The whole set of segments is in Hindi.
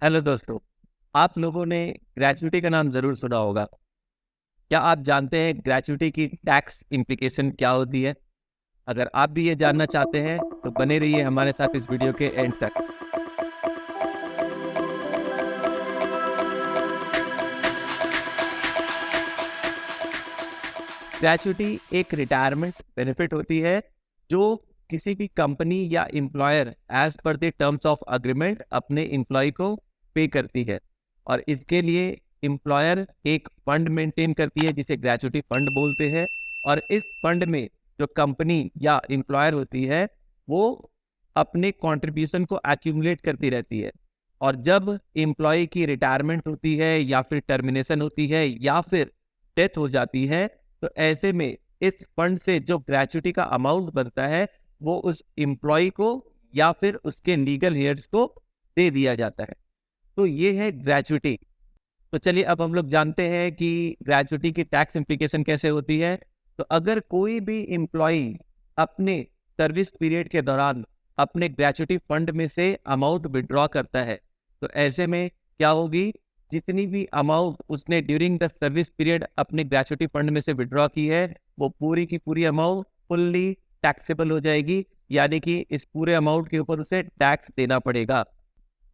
हेलो दोस्तों, आप लोगों ने ग्रेच्युटी का नाम ज़रूर सुना होगा। क्या आप जानते हैं ग्रेच्युटी की टैक्स इम्प्लीकेशन क्या होती है? अगर आप भी ये जानना चाहते हैं तो बने रहिए हमारे साथ इस वीडियो के एंड तक। ग्रेच्युटी एक रिटायरमेंट बेनिफिट होती है जो किसी भी कंपनी या employer as per the terms of agreement अपने एम्प्लॉय को पे करती है। और इसके लिए एम्प्लॉयर एक फंड मेंटेन करती है जिसे ग्रेच्युटी फंड बोलते हैं। और इस फंड में जो कंपनी या एम्प्लॉयर होती है वो अपने कंट्रीब्यूशन को एक्यूमुलेट करती रहती है। और जब एम्प्लॉय की रिटायरमेंट होती है या फिर टर्मिनेशन होती है या फिर डेथ हो जाती है तो ऐसे में इस फंड से जो ग्रेच्युटी का अमाउंट बनता है वो उस एम्प्लॉय को या फिर उसके लीगल हेयर्स को दे दिया जाता है। तो ये है ग्रेच्युटी। तो चलिए अब हम लोग जानते हैं कि ग्रेच्युटी की टैक्स इम्प्लीकेशन कैसे होती है। तो अगर कोई भी एम्प्लॉय अपने सर्विस पीरियड के दौरान अपने ग्रेच्युटी फंड में से अमाउंट विड्रॉ करता है तो ऐसे में क्या होगी, जितनी भी अमाउंट उसने ड्यूरिंग द सर्विस पीरियड अपने ग्रेच्युटी फंड में से विड्रॉ की है वो पूरी की पूरी अमाउंट फुल्ली टैक्सेबल हो जाएगी। यानी कि इस पूरे अमाउंट के ऊपर उसे टैक्स देना पड़ेगा।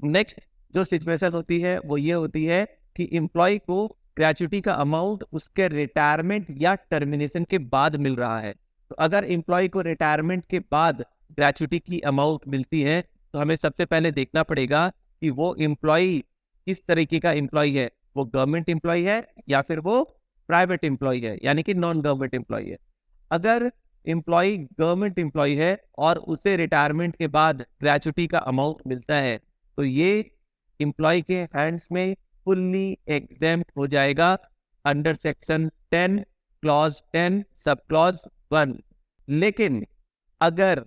नेक्स्ट जो सिचुएशन होती है वो ये होती है कि एम्प्लॉय को ग्रेच्युटी का अमाउंट उसके रिटायरमेंट या टर्मिनेशन के बाद मिल रहा है। तो अगर एम्प्लॉय को रिटायरमेंट के बाद ग्रेच्युटी की अमाउंट मिलती है तो हमें सबसे पहले देखना पड़ेगा कि वो एम्प्लॉय किस तरीके का एम्प्लॉय है। वो गवर्नमेंट एम्प्लॉय है या फिर वो प्राइवेट एम्प्लॉय है, यानी कि नॉन गवर्नमेंट एम्प्लॉय है। अगर एम्प्लॉय गवर्नमेंट एम्प्लॉय है और उसे रिटायरमेंट के बाद ग्रेच्युटी का अमाउंट मिलता है तो ये एम्प्लॉय के हैंड्स में फुल्ली एग्जेम्प्ट हो जाएगा under section 10 clause 10 sub clause 1। लेकिन अगर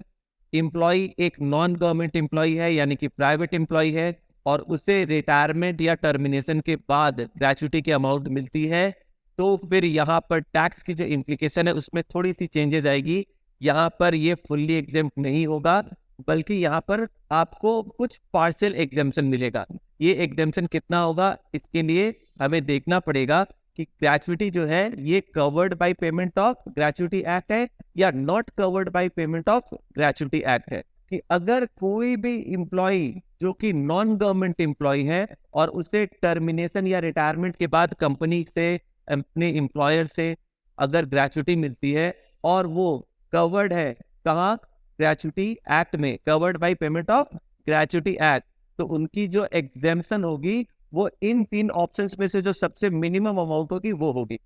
एम्प्लॉय एक नॉन गवर्नमेंट एम्प्लॉय है यानी कि प्राइवेट एम्प्लॉय है और उसे रिटायरमेंट या टर्मिनेशन के बाद ग्रेच्युटी की अमाउंट मिलती है तो फिर यहाँ पर टैक्स की जो इम्प्लीकेशन है उसमें थोड़ी सी चेंजेस आएगी। यहाँ पर ये फुल्ली एग्जेम्प्ट नहीं होगा बल्कि यहाँ पर आपको कुछ पार्शियल एग्जेम्पशन मिलेगा। ये एग्जेम्पशन कितना होगा इसके लिए हमें देखना पड़ेगा कि ग्रेच्युटी जो है ये covered by payment of gratuity act है या not covered by payment of gratuity act है। कि अगर कोई भी एम्प्लॉय जो कि नॉन गवर्नमेंट एम्प्लॉय है और उसे टर्मिनेशन या रिटायरमेंट के बाद कंपनी से अपने एम्प्लॉयर से अगर ग्रेच्युटी मिलती है और वो कवर्ड है कहाँ, ग्रेच्युटी एक्ट में, covered by payment of gratuity act, तो उनकी जो एग्जेम्पशन होगी वो इन तीन ऑप्शंस में से जो सबसे मिनिमम अमाउंट होगी वो होगी।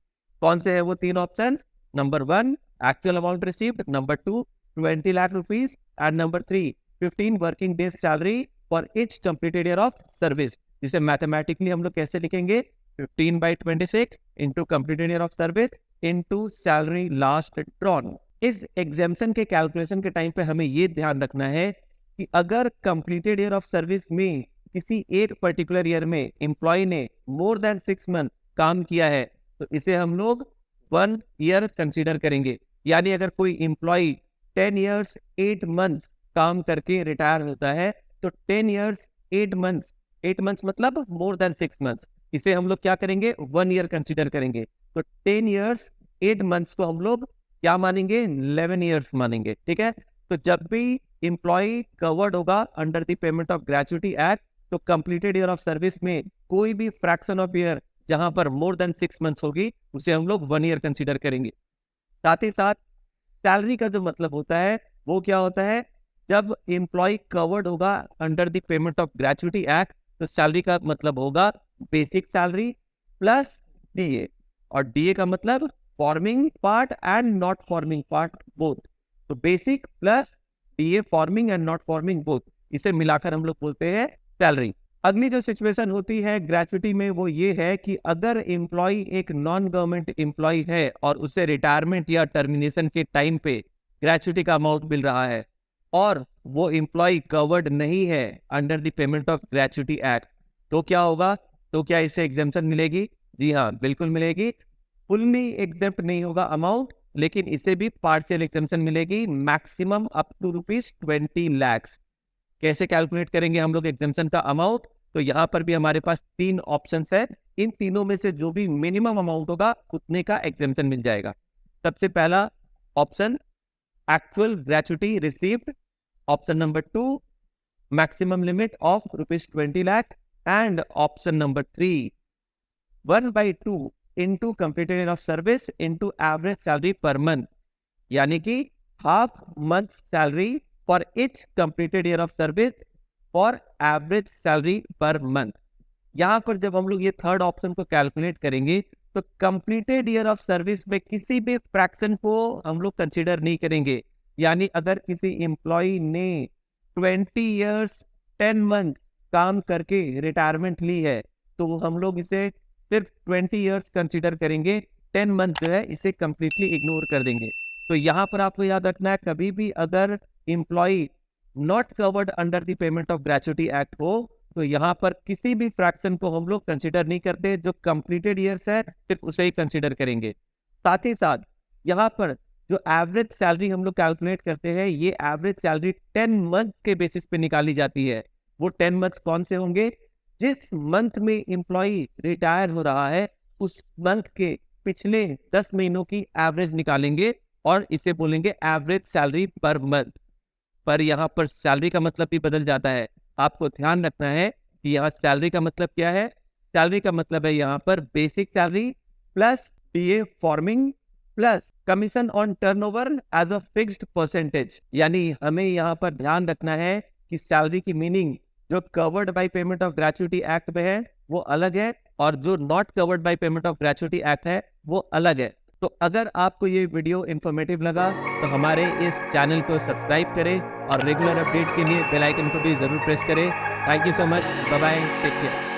कौन से है वो तीन options? Number 1 actual amount received, number 2 20 lakh rupees and number 3 15 working days salary for each completed year of service. जिसे मैथमेटिकली हम लोग कैसे लिखेंगे? 15/26 into completed year of service into salary last drawn. इस एग्जाम्पशन के कैलकुलेशन के टाइम पे हमें ये ध्यान रखना है कि अगर कंप्लीटेड ईयर ऑफ सर्विस में किसी एक पर्टिकुलर ईयर में एम्प्लॉय ने मोर देन 6 मंथ काम किया है तो इसे हम लोग 1 ईयर कंसीडर करेंगे। यानी अगर कोई एम्प्लॉय 10 ईयर्स 8 मंथ्स काम करके रिटायर होता है तो 10 ईयर्स 8 मंथ्स, 8 मंथ्स मतलब मोर देन 6 मंथ्स, इसे हम लोग क्या करेंगे? 1 ईयर कंसीडर करेंगे। तो 10 ईयर्स 8 मंथ्स को हम लोग क्या मानेंगे? 11 ईयर्स मानेंगे। ठीक है, तो जब भी एम्प्लॉय कवर्ड होगा under the payment of gratuity act तो कंप्लीटेड ईयर ऑफ सर्विस में कोई भी फ्रैक्शन ऑफ ईयर जहां पर मोर देन 6 मंथ्स होगी उसे हम लोग 1 ईयर कंसीडर करेंगे। साथ ही साथ सैलरी का जो मतलब होता है वो क्या होता है? जब एम्प्लॉय कवर्ड होगा under the payment of gratuity act तो सैलरी का मतलब होगा बेसिक सैलरी प्लस डीए। और डीए का मतलब forming part and not forming part both. तो basic plus DA forming and not forming both, इसे मिलाकर हम लोग बोलते हैं सैलरी। अगली जो सिचुएशन होती है ग्रेच्युटी में वो ये है कि अगर एम्प्लॉय एक नॉन गवर्नमेंट एम्प्लॉय है और उसे रिटायरमेंट या टर्मिनेशन के टाइम पे ग्रेच्युटी का अमाउंट मिल रहा है और वो एम्प्लॉय कवर्ड नहीं है under the payment of gratuity act तो क्या होगा? तो क्या इसे एग्जेम्पशन मिलेगी? जी हाँ, बिल्कुल मिलेगी। फुल्ली एग्जेम्प्ट नहीं होगा अमाउंट लेकिन इसे भी पार्शियल एग्जेम्पशन मिलेगी, मैक्सिमम अप टू ₹20 लाख। कैसे कैलकुलेट करेंगे हम लोग एग्जेम्पशन का अमाउंट? तो यहाँ पर भी हमारे पास 3 ऑप्शंस है। इन तीनों में से जो भी मिनिमम अमाउंट होगा उतने का एग्जेम्पशन मिल जाएगा। सबसे पहला option actual gratuity received, option number 2 maximum limit of ₹20 lakh and option number 3 1/2 into completed year of service into average salary per month, यानी कि half month salary for each completed year of service for average salary per month. यहाँ पर जब हम लोग ये थर्ड ऑप्शन को कैलकुलेट करेंगे तो कंप्लीटेड ईयर ऑफ सर्विस में किसी भी फ्रैक्शन को हम लोग कंसीडर नहीं करेंगे। यानी अगर किसी एम्प्लॉय ने 20 इयर्स 10 मंथ्स काम करके रिटायरमेंट ली है तो हम लोग इसे सिर्फ 20 इयर्स कंसीडर करेंगे, 10 मंथ जो है इसे कंप्लीटली इग्नोर कर देंगे। तो यहाँ पर आपको याद रखना है, कभी भी अगर employee not covered under the payment of gratuity act हो तो यहाँ पर किसी भी फ्रैक्शन को हम लोग कंसीडर नहीं करते, जो कंप्लीटेड ईयर्स है सिर्फ उसे ही कंसीडर करेंगे। साथ ही साथ यहाँ पर जो एवरेज सैलरी हम लोग कैलकुलेट करते हैं, ये एवरेज सैलरी 10 मंथ के बेसिस पे निकाली जाती है। वो 10 मंथ कौन से होंगे? जिस मंथ में एम्प्लॉय रिटायर हो रहा है उस मंथ के पिछले 10 महीनों की एवरेज निकालेंगे और इसे बोलेंगे एवरेज सैलरी पर मंथ। पर यहाँ पर सैलरी का मतलब भी बदल जाता है। आपको ध्यान रखना है कि यहाँ सैलरी का मतलब क्या है। सैलरी का मतलब है यहाँ पर basic salary plus DA forming plus commission on turnover as a fixed percentage. यानी हमें यहाँ पर ध्यान रखना है कि सैलरी की मीनिंग जो covered by payment of gratuity act में है वो अलग है और जो not covered by payment of gratuity act है वो अलग है। तो अगर आपको ये वीडियो इन्फॉर्मेटिव लगा तो हमारे इस चैनल को सब्सक्राइब करें और रेगुलर अपडेट के लिए बेल आइकन को भी जरूर प्रेस करें। Thank you so much, bye bye, take care.